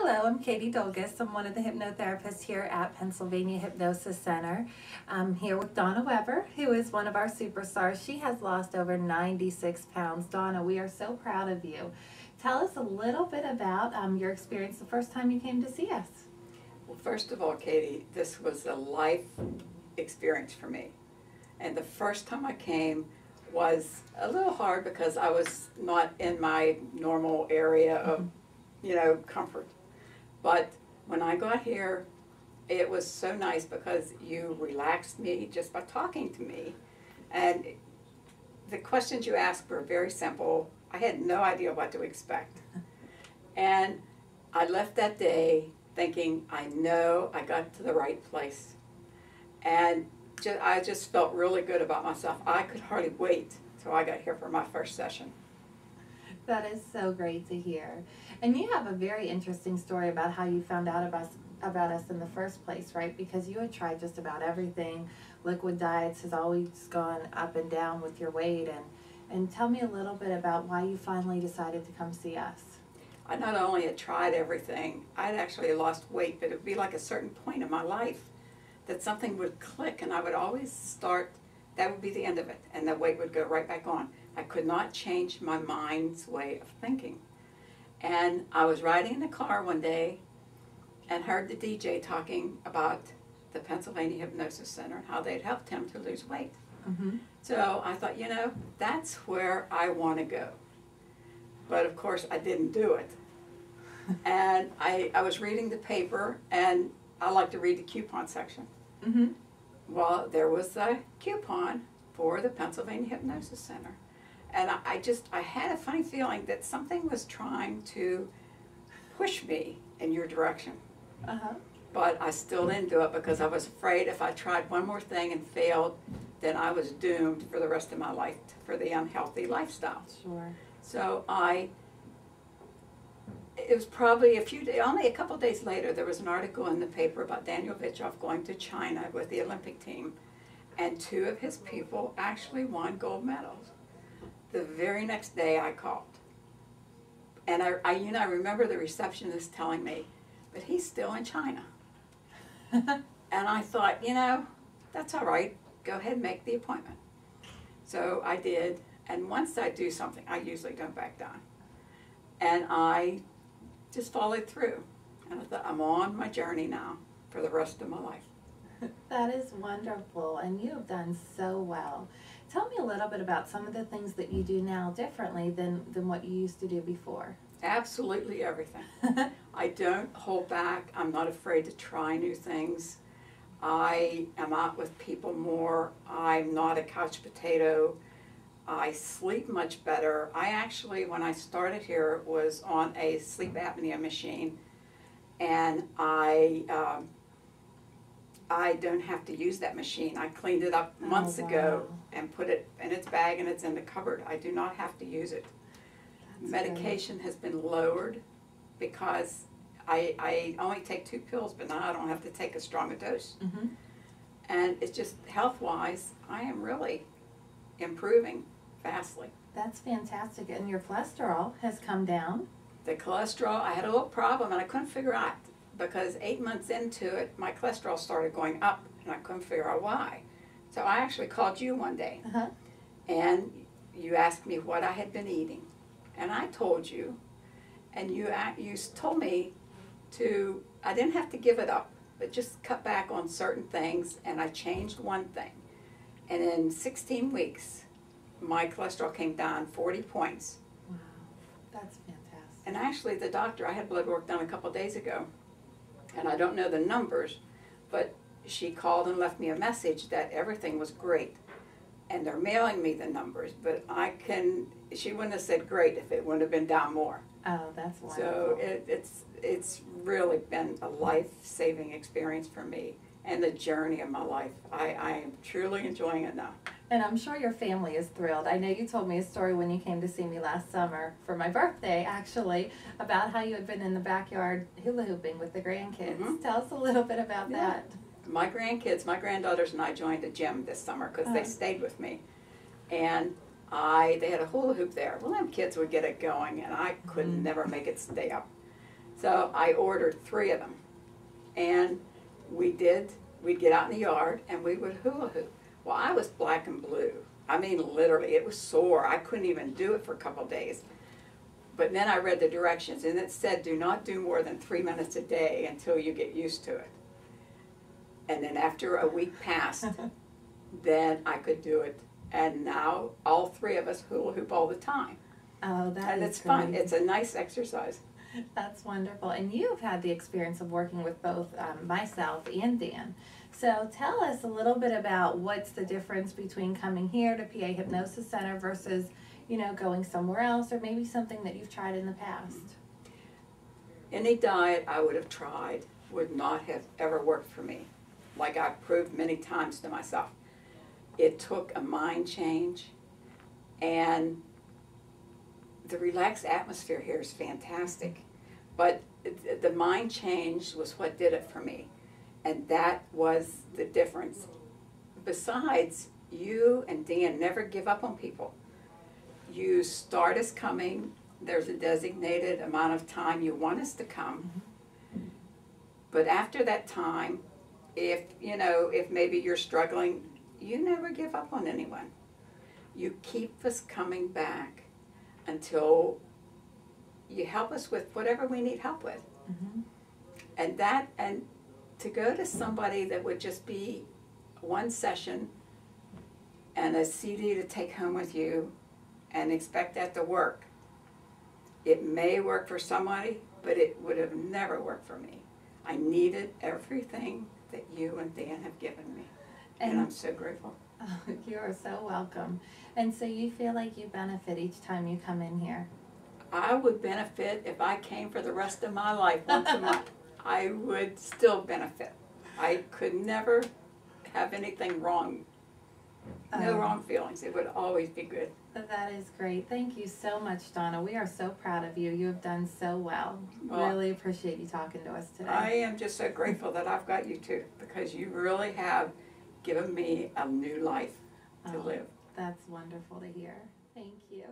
Hello, I'm Catie Dolgos. I'm one of the hypnotherapists here at Pennsylvania Hypnosis Center. I'm here with Dona W, who is one of our superstars. She has lost over 96 pounds. Donna, we are so proud of you. Tell us a little bit about your experience the first time you came to see us. Well, first of all, Catie, this was a life experience for me. And the first time I came was a little hard because I was not in my normal area of, comfort. But when I got here, it was so nice because you relaxed me just by talking to me. And the questions you asked were very simple. I had no idea what to expect. And I left that day thinking, I know I got to the right place. And I just felt really good about myself. I could hardly wait till I got here for my first session. That is so great to hear. And you have a very interesting story about how you found out about us in the first place, right? Because you had tried just about everything. Liquid diets has always gone up and down with your weight. And tell me a little bit about why you finally decided to come see us. I not only had tried everything, I'd actually lost weight, but it would be like a certain point in my life that something would click and I would always start, that would be the end of it, and the weight would go right back on. I could not change my mind's way of thinking. And I was riding in the car one day and heard the DJ talking about the Pennsylvania Hypnosis Center and how they'd helped him to lose weight. Mm-hmm. So I thought, that's where I want to go. But of course I didn't do it. And I was reading the paper, and I like to read the coupon section. Mm-hmm. Well, there was a coupon for the Pennsylvania Hypnosis Center. And I had a funny feeling that something was trying to push me in your direction. Uh-huh. But I still didn't do it because I was afraid if I tried one more thing and failed, then I was doomed for the rest of my life for the unhealthy lifestyle. Sure. So it was probably only a couple days later, there was an article in the paper about Daniel Vitchoff going to China with the Olympic team, and 2 of his people actually won gold medals. The very next day I called, and I remember the receptionist telling me, but he's still in China. And I thought, that's all right, go ahead and make the appointment. So I did, and once I do something, I usually don't back down. And I just followed through. And I thought, I'm on my journey now for the rest of my life. That is wonderful, and you have done so well. Tell me a little bit about some of the things that you do now differently than what you used to do before. Absolutely everything. I don't hold back. I'm not afraid to try new things. I am out with people more. I'm not a couch potato. I sleep much better. I actually, when I started here, was on a sleep apnea machine, and I don't have to use that machine. I cleaned it up months ago and put it in its bag, and it's in the cupboard. I do not have to use it. That's Medication has been lowered because I only take 2 pills, but now I don't have to take as strong a dose. Mm-hmm. And it's just health-wise, I am really improving vastly. That's fantastic. And your cholesterol has come down. The cholesterol, I had a little problem, and I couldn't figure out, because 8 months into it, my cholesterol started going up, and I couldn't figure out why. So I actually called you one day, and you asked me what I had been eating. And I told you, and you told me I didn't have to give it up, but just cut back on certain things, and I changed one thing. And in 16 weeks, my cholesterol came down 40 points. Wow, that's fantastic. And actually the doctor, I had blood work done a couple days ago, and I don't know the numbers, but she called and left me a message that everything was great. And they're mailing me the numbers, but she wouldn't have said great if it wouldn't have been down more. Oh, that's wonderful. So it's really been a life-saving experience for me and the journey of my life. I am truly enjoying it now. And I'm sure your family is thrilled. I know you told me a story when you came to see me last summer for my birthday, actually, about how you had been in the backyard hula hooping with the grandkids. Mm-hmm. Tell us a little bit about that. My grandkids, my granddaughters and I joined a gym this summer because they stayed with me. And they had a hula hoop there. Well, them kids would get it going, and I could never make it stay up. So I ordered 3 of them. And we'd get out in the yard and we would hula hoop. Well, I was black and blue. I mean, literally, it was sore. I couldn't even do it for a couple of days. But then I read the directions, and it said, do not do more than 3 minutes a day until you get used to it. And then after a week passed, then I could do it. And now all 3 of us hula hoop all the time. Oh, that and is it's fun. great. It's a nice exercise. That's wonderful. And you've had the experience of working with both myself and Dan. So tell us a little bit about what's the difference between coming here to PA Hypnosis Center versus, you know, going somewhere else, or maybe something that you've tried in the past. Any diet I would have tried would not have ever worked for me, like I've proved many times to myself. It took a mind change, and the relaxed atmosphere here is fantastic. But the mind change was what did it for me. And that was the difference. Besides, you and Dan never give up on people. You start us coming. There's a designated amount of time you want us to come. But after that time, if maybe you're struggling, you never give up on anyone. You keep us coming back until you help us with whatever we need help with. Mm-hmm. And to go to somebody that would just be one session and a CD to take home with you and expect that to work. It may work for somebody, but it would have never worked for me. I needed everything that you and Dan have given me, and I'm so grateful. Oh, you are so welcome. And so you feel like you benefit each time you come in here? I would benefit if I came for the rest of my life once a month. I would still benefit. I could never have anything wrong. No wrong feelings. It would always be good. That is great. Thank you so much, Donna. We are so proud of you. You have done so well. Well, really appreciate you talking to us today. I am just so grateful that I've got you too, because you really have given me a new life to live. That's wonderful to hear. Thank you.